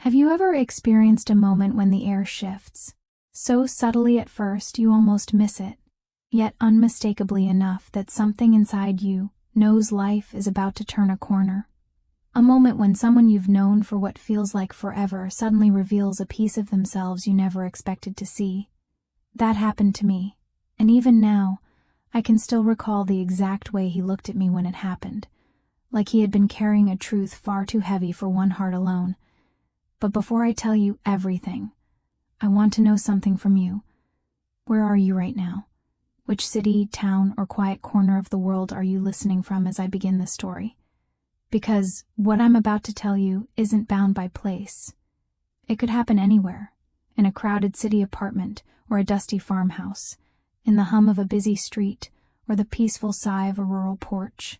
Have you ever experienced a moment when the air shifts? So subtly at first you almost miss it, yet unmistakably enough that something inside you knows life is about to turn a corner. A moment when someone you've known for what feels like forever suddenly reveals a piece of themselves you never expected to see. That happened to me, and even now, I can still recall the exact way he looked at me when it happened, like he had been carrying a truth far too heavy for one heart alone. But before I tell you everything, I want to know something from you. Where are you right now? Which city, town, or quiet corner of the world are you listening from as I begin this story? Because what I'm about to tell you isn't bound by place. It could happen anywhere, in a crowded city apartment or a dusty farmhouse, in the hum of a busy street or the peaceful sigh of a rural porch.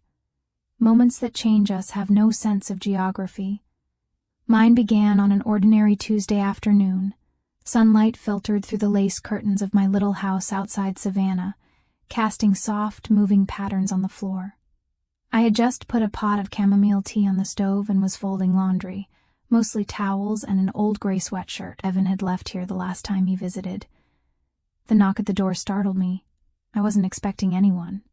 Moments that change us have no sense of geography. Mine began on an ordinary Tuesday afternoon. Sunlight filtered through the lace curtains of my little house outside Savannah, casting soft, moving patterns on the floor. I had just put a pot of chamomile tea on the stove and was folding laundry, mostly towels and an old gray sweatshirt Evan had left here the last time he visited. The knock at the door startled me. I wasn't expecting anyone.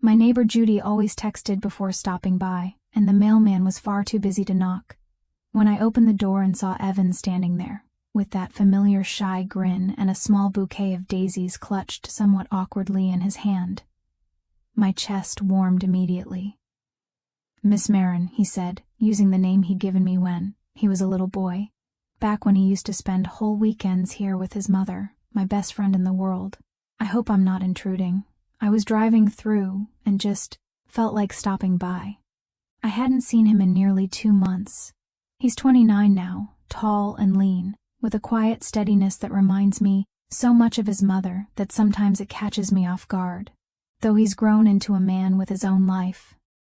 My neighbor Judy always texted before stopping by, and the mailman was far too busy to knock. When I opened the door and saw Evan standing there, with that familiar shy grin and a small bouquet of daisies clutched somewhat awkwardly in his hand, my chest warmed immediately. "Miss Marin," he said, using the name he'd given me when he was a little boy, back when he used to spend whole weekends here with his mother, my best friend in the world. "I hope I'm not intruding. I was driving through and just felt like stopping by." I hadn't seen him in nearly 2 months. He's 29 now, tall and lean, with a quiet steadiness that reminds me so much of his mother that sometimes it catches me off guard. Though he's grown into a man with his own life,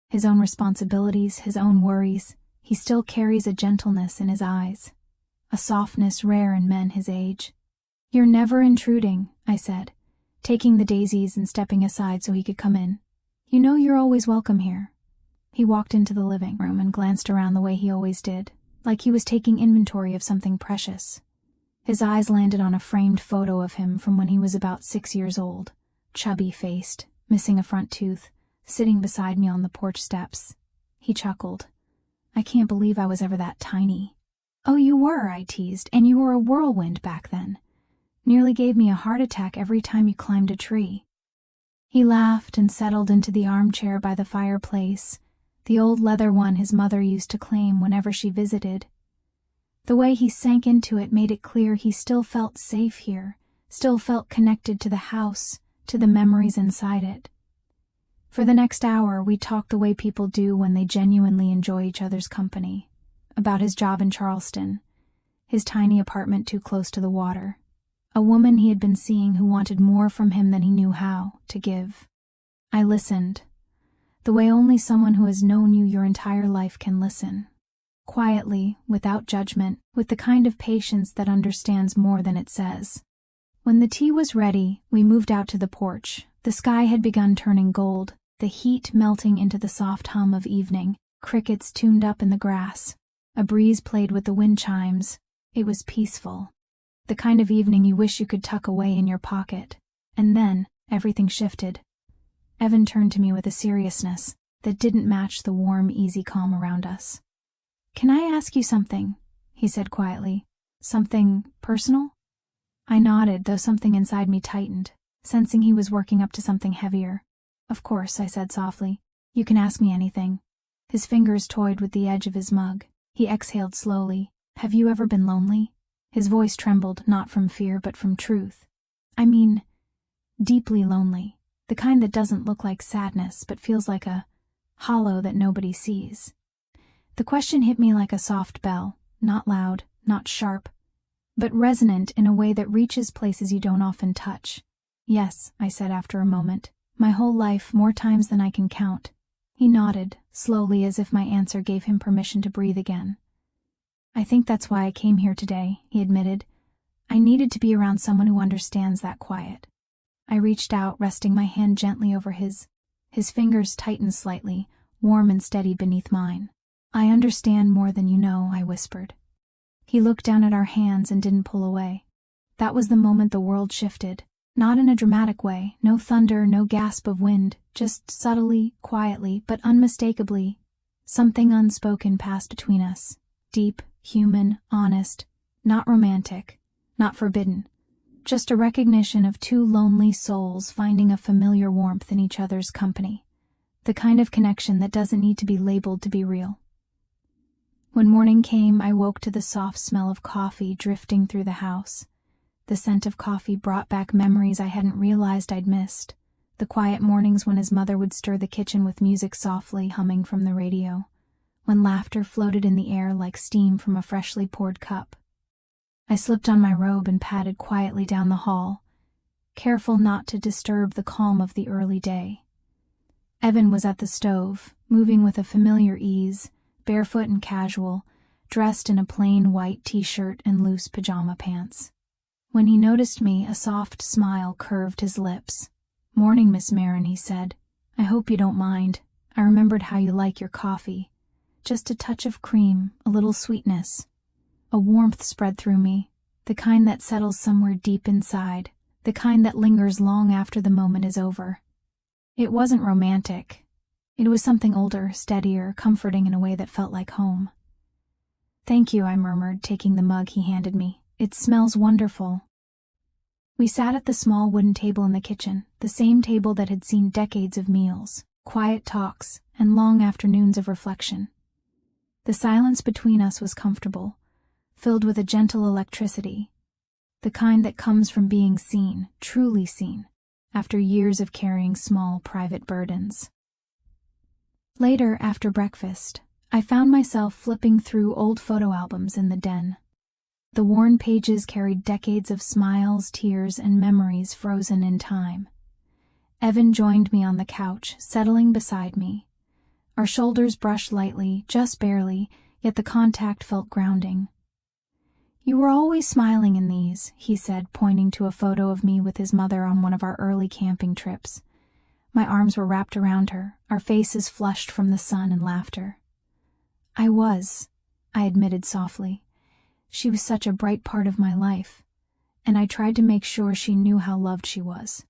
his own responsibilities, his own worries, he still carries a gentleness in his eyes, a softness rare in men his age. "You're never intruding," I said, taking the daisies and stepping aside so he could come in. "You know you're always welcome here." He walked into the living room and glanced around the way he always did, like he was taking inventory of something precious. His eyes landed on a framed photo of him from when he was about 6 years old, chubby-faced, missing a front tooth, sitting beside me on the porch steps. He chuckled. "I can't believe I was ever that tiny." "Oh, you were," I teased, "and you were a whirlwind back then. Nearly gave me a heart attack every time you climbed a tree." He laughed and settled into the armchair by the fireplace, the old leather one his mother used to claim whenever she visited. The way he sank into it made it clear he still felt safe here, still felt connected to the house, to the memories inside it. For the next hour, we talked the way people do when they genuinely enjoy each other's company, about his job in Charleston, his tiny apartment too close to the water, a woman he had been seeing who wanted more from him than he knew how to give. I listened, the way only someone who has known you your entire life can listen. Quietly, without judgment, with the kind of patience that understands more than it says. When the tea was ready, we moved out to the porch. The sky had begun turning gold, the heat melting into the soft hum of evening, crickets tuned up in the grass. A breeze played with the wind chimes. It was peaceful. The kind of evening you wish you could tuck away in your pocket. And then, everything shifted. Evan turned to me with a seriousness that didn't match the warm, easy calm around us. "Can I ask you something?" he said quietly. "Something personal?" I nodded, though something inside me tightened, sensing he was working up to something heavier. "Of course," I said softly. "You can ask me anything." His fingers toyed with the edge of his mug. He exhaled slowly. "Have you ever been lonely?" His voice trembled, not from fear but from truth. "I mean, deeply lonely. The kind that doesn't look like sadness but feels like a hollow that nobody sees." The question hit me like a soft bell, not loud, not sharp, but resonant in a way that reaches places you don't often touch. "Yes," I said after a moment. "My whole life, more times than I can count." He nodded, slowly, as if my answer gave him permission to breathe again. "I think that's why I came here today," he admitted. "I needed to be around someone who understands that quiet." I reached out, resting my hand gently over his. His fingers tightened slightly, warm and steady beneath mine. "I understand more than you know," I whispered. He looked down at our hands and didn't pull away. That was the moment the world shifted. Not in a dramatic way, no thunder, no gasp of wind, just subtly, quietly, but unmistakably, something unspoken passed between us. Deep, human, honest, not romantic, not forbidden. Just a recognition of two lonely souls finding a familiar warmth in each other's company. The kind of connection that doesn't need to be labeled to be real. When morning came, I woke to the soft smell of coffee drifting through the house. The scent of coffee brought back memories I hadn't realized I'd missed. The quiet mornings when his mother would stir the kitchen with music softly humming from the radio. When laughter floated in the air like steam from a freshly poured cup. I slipped on my robe and padded quietly down the hall, careful not to disturb the calm of the early day. Evan was at the stove, moving with a familiar ease, barefoot and casual, dressed in a plain white t-shirt and loose pajama pants. When he noticed me, a soft smile curved his lips. "Morning, Miss Marin," he said. "I hope you don't mind. I remembered how you like your coffee. Just a touch of cream, a little sweetness." A warmth spread through me, the kind that settles somewhere deep inside, the kind that lingers long after the moment is over. It wasn't romantic. It was something older, steadier, comforting in a way that felt like home. "Thank you," I murmured, taking the mug he handed me. "It smells wonderful." We sat at the small wooden table in the kitchen, the same table that had seen decades of meals, quiet talks, and long afternoons of reflection. The silence between us was comfortable, filled with a gentle electricity, the kind that comes from being seen, truly seen, after years of carrying small, private burdens. Later, after breakfast, I found myself flipping through old photo albums in the den. The worn pages carried decades of smiles, tears, and memories frozen in time. Evan joined me on the couch, settling beside me. Our shoulders brushed lightly, just barely, yet the contact felt grounding. "You were always smiling in these," he said, pointing to a photo of me with his mother on one of our early camping trips. My arms were wrapped around her, our faces flushed from the sun and laughter. "I was," I admitted softly. "She was such a bright part of my life, and I tried to make sure she knew how loved she was."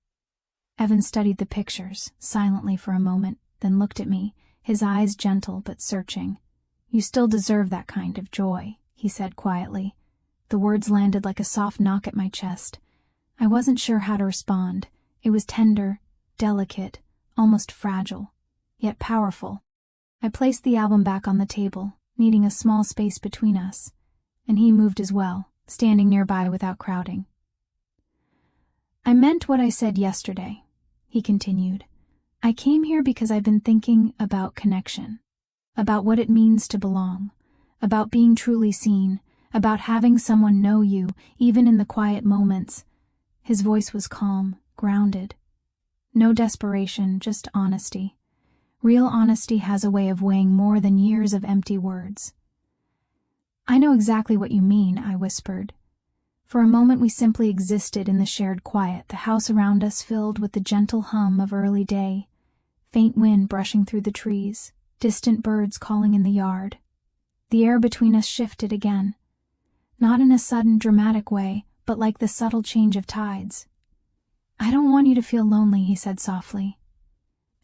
Evan studied the pictures, silently for a moment, then looked at me, his eyes gentle but searching. "You still deserve that kind of joy," he said quietly. The words landed like a soft knock at my chest. I wasn't sure how to respond. It was tender, delicate, almost fragile, yet powerful. I placed the album back on the table, needing a small space between us, and he moved as well, standing nearby without crowding. "I meant what I said yesterday," he continued. "I came here because I've been thinking about connection, about what it means to belong, about being truly seen, about having someone know you, even in the quiet moments." His voice was calm, grounded. No desperation, just honesty. Real honesty has a way of weighing more than years of empty words. "I know exactly what you mean," I whispered. For a moment we simply existed in the shared quiet, the house around us filled with the gentle hum of early day, faint wind brushing through the trees, distant birds calling in the yard. The air between us shifted again, not in a sudden, dramatic way, but like the subtle change of tides. "I don't want you to feel lonely," he said softly.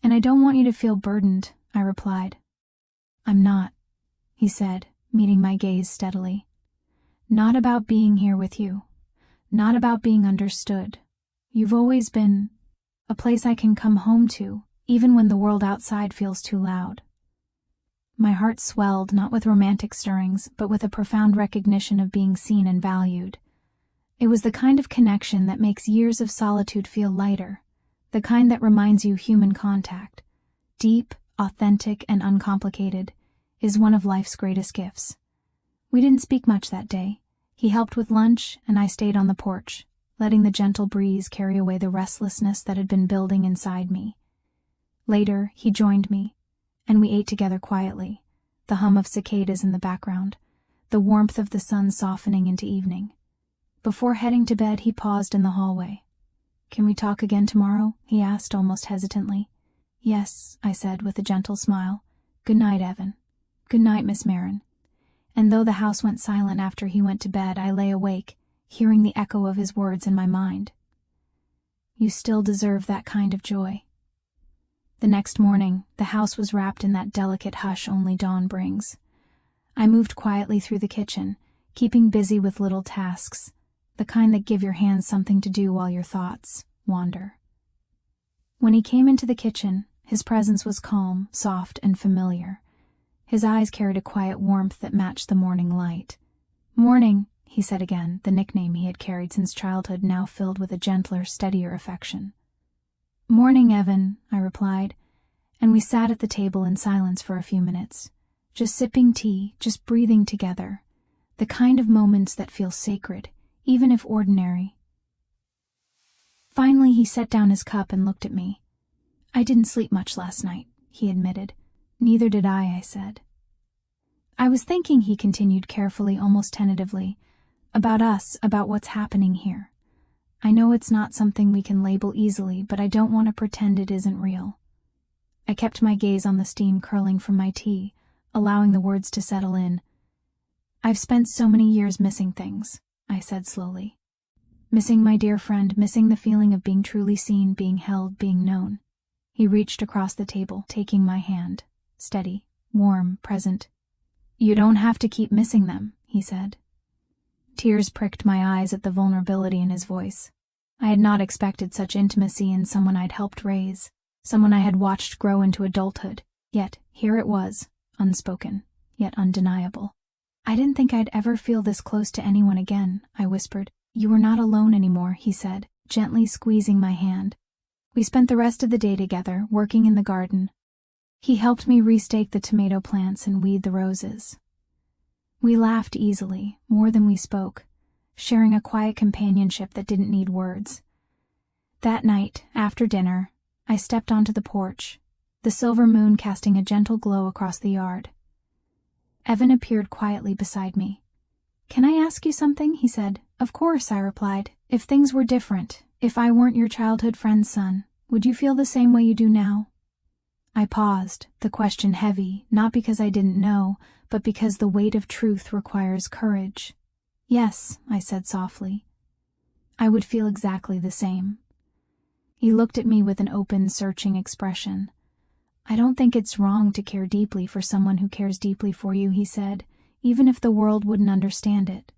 "And I don't want you to feel burdened," I replied. "I'm not," he said, meeting my gaze steadily. "Not about being here with you. Not about being understood. You've always been a place I can come home to, even when the world outside feels too loud." My heart swelled, not with romantic stirrings, but with a profound recognition of being seen and valued. It was the kind of connection that makes years of solitude feel lighter, the kind that reminds you human contact, deep, authentic, and uncomplicated, is one of life's greatest gifts. We didn't speak much that day. He helped with lunch, and I stayed on the porch, letting the gentle breeze carry away the restlessness that had been building inside me. Later, he joined me, and we ate together quietly, the hum of cicadas in the background, the warmth of the sun softening into evening. Before heading to bed, he paused in the hallway. "Can we talk again tomorrow?" he asked almost hesitantly. "Yes," I said with a gentle smile. "Good night, Evan." "Good night, Miss Marin." And though the house went silent after he went to bed, I lay awake, hearing the echo of his words in my mind. You still deserve that kind of joy. The next morning, the house was wrapped in that delicate hush only dawn brings. I moved quietly through the kitchen, keeping busy with little tasks, the kind that give your hands something to do while your thoughts wander. When he came into the kitchen, his presence was calm, soft, and familiar. His eyes carried a quiet warmth that matched the morning light. "Morning," he said again, the nickname he had carried since childhood now filled with a gentler, steadier affection. "Morning, Evan," I replied, and we sat at the table in silence for a few minutes, just sipping tea, just breathing together, the kind of moments that feel sacred, even if ordinary. Finally, he set down his cup and looked at me. "I didn't sleep much last night," he admitted. "Neither did I said. "I was thinking," he continued carefully, almost tentatively, "about us, about what's happening here. I know it's not something we can label easily, but I don't want to pretend it isn't real." I kept my gaze on the steam curling from my tea, allowing the words to settle in. "I've spent so many years missing things," I said slowly. "Missing my dear friend, missing the feeling of being truly seen, being held, being known." He reached across the table, taking my hand. Steady, warm, present. "You don't have to keep missing them," he said. Tears pricked my eyes at the vulnerability in his voice. I had not expected such intimacy in someone I'd helped raise, someone I had watched grow into adulthood, yet here it was, unspoken, yet undeniable. "I didn't think I'd ever feel this close to anyone again," I whispered. "You are not alone anymore," he said, gently squeezing my hand. We spent the rest of the day together, working in the garden. He helped me restake the tomato plants and weed the roses. We laughed easily, more than we spoke, sharing a quiet companionship that didn't need words. That night, after dinner, I stepped onto the porch, the silver moon casting a gentle glow across the yard. Evan appeared quietly beside me. "Can I ask you something?" he said. "Of course," I replied. "If things were different, if I weren't your childhood friend's son, would you feel the same way you do now?" I paused, the question heavy, not because I didn't know, but because the weight of truth requires courage. "Yes," I said softly. "I would feel exactly the same." He looked at me with an open, searching expression. "I don't think it's wrong to care deeply for someone who cares deeply for you," he said, "even if the world wouldn't understand it."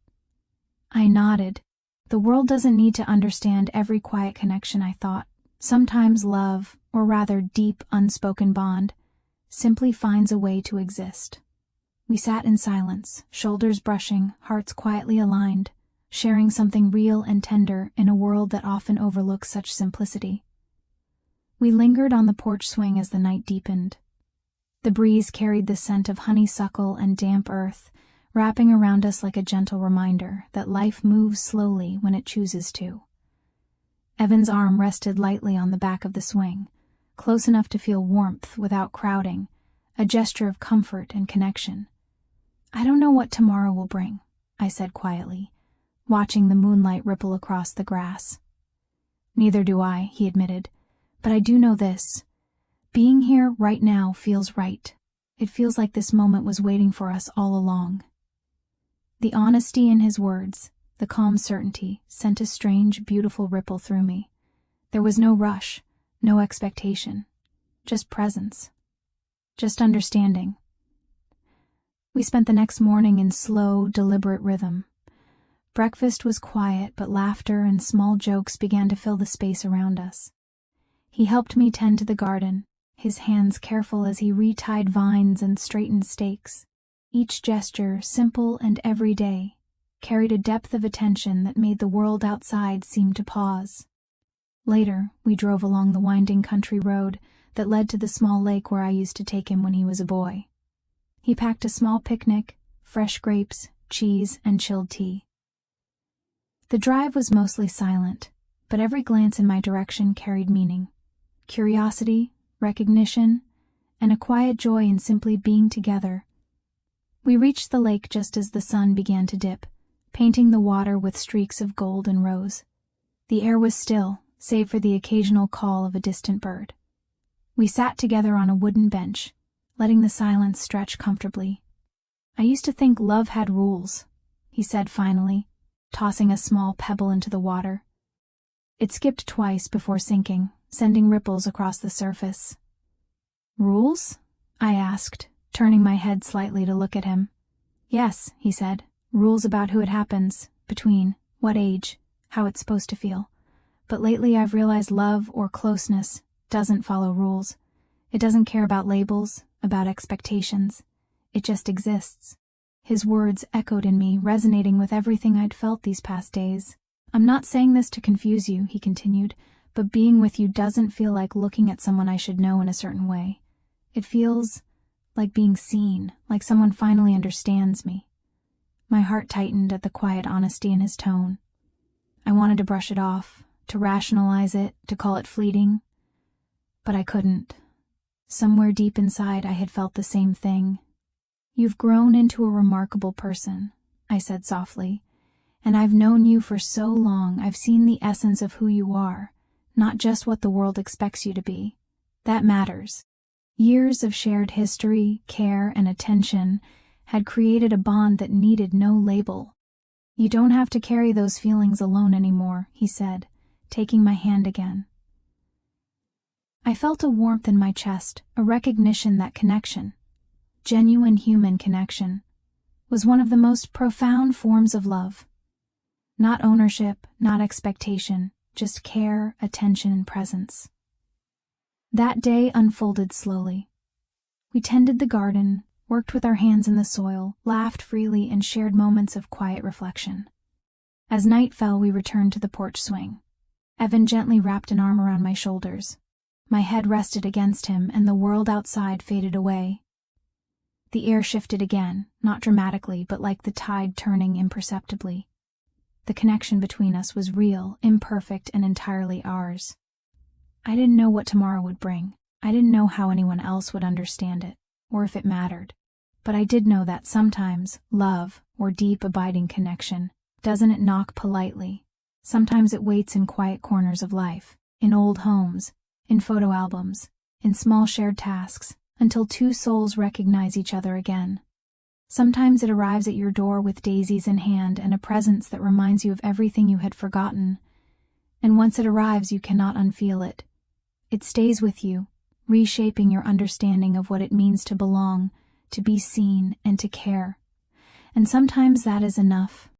I nodded. The world doesn't need to understand every quiet connection, I thought. Sometimes love, or rather deep, unspoken bond, simply finds a way to exist. We sat in silence, shoulders brushing, hearts quietly aligned, sharing something real and tender in a world that often overlooks such simplicity. We lingered on the porch swing as the night deepened. The breeze carried the scent of honeysuckle and damp earth, wrapping around us like a gentle reminder that life moves slowly when it chooses to. Evan's arm rested lightly on the back of the swing, close enough to feel warmth without crowding, a gesture of comfort and connection. "I don't know what tomorrow will bring," I said quietly, watching the moonlight ripple across the grass. "Neither do I," he admitted, "but I do know this. Being here right now feels right. It feels like this moment was waiting for us all along." The honesty in his words, the calm certainty, sent a strange, beautiful ripple through me. There was no rush, no expectation, just presence, just understanding. We spent the next morning in slow, deliberate rhythm. Breakfast was quiet, but laughter and small jokes began to fill the space around us. He helped me tend to the garden, his hands careful as he retied vines and straightened stakes. Each gesture, simple and everyday, carried a depth of attention that made the world outside seem to pause. Later, we drove along the winding country road that led to the small lake where I used to take him when he was a boy. He packed a small picnic, fresh grapes, cheese, and chilled tea. The drive was mostly silent, but every glance in my direction carried meaning. Curiosity, recognition, and a quiet joy in simply being together. We reached the lake just as the sun began to dip, painting the water with streaks of gold and rose. The air was still, save for the occasional call of a distant bird. We sat together on a wooden bench, letting the silence stretch comfortably. I used to think love had rules, he said finally, tossing a small pebble into the water. It skipped twice before sinking, sending ripples across the surface. Rules? I asked, turning my head slightly to look at him. Yes, he said, rules about who it happens, between, what age, how it's supposed to feel. But lately I've realized love or closeness doesn't follow rules. It doesn't care about labels, about expectations. It just exists. His words echoed in me, resonating with everything I'd felt these past days. I'm not saying this to confuse you, he continued, but being with you doesn't feel like looking at someone I should know in a certain way. It feels like being seen, like someone finally understands me. My heart tightened at the quiet honesty in his tone. I wanted to brush it off, to rationalize it, to call it fleeting. But I couldn't. Somewhere deep inside I had felt the same thing. You've grown into a remarkable person, I said softly, and I've known you for so long I've seen the essence of who you are, not just what the world expects you to be. That matters. Years of shared history, care, and attention had created a bond that needed no label. You don't have to carry those feelings alone anymore, he said, taking my hand again. I felt a warmth in my chest, a recognition that connection, genuine human connection, was one of the most profound forms of love. Not ownership, not expectation, just care, attention, and presence. That day unfolded slowly. We tended the garden, worked with our hands in the soil, laughed freely, and shared moments of quiet reflection. As night fell, we returned to the porch swing. Evan gently wrapped an arm around my shoulders. My head rested against him, and the world outside faded away. The air shifted again, not dramatically, but like the tide turning imperceptibly. The connection between us was real, imperfect, and entirely ours. I didn't know what tomorrow would bring. I didn't know how anyone else would understand it, or if it mattered. But I did know that sometimes love, or deep, abiding connection, doesn't it knock politely? Sometimes it waits in quiet corners of life, in old homes, in photo albums, in small shared tasks, until two souls recognize each other again. Sometimes it arrives at your door with daisies in hand and a presence that reminds you of everything you had forgotten. And once it arrives, you cannot unfeel it. It stays with you, reshaping your understanding of what it means to belong, to be seen, and to care. And sometimes that is enough.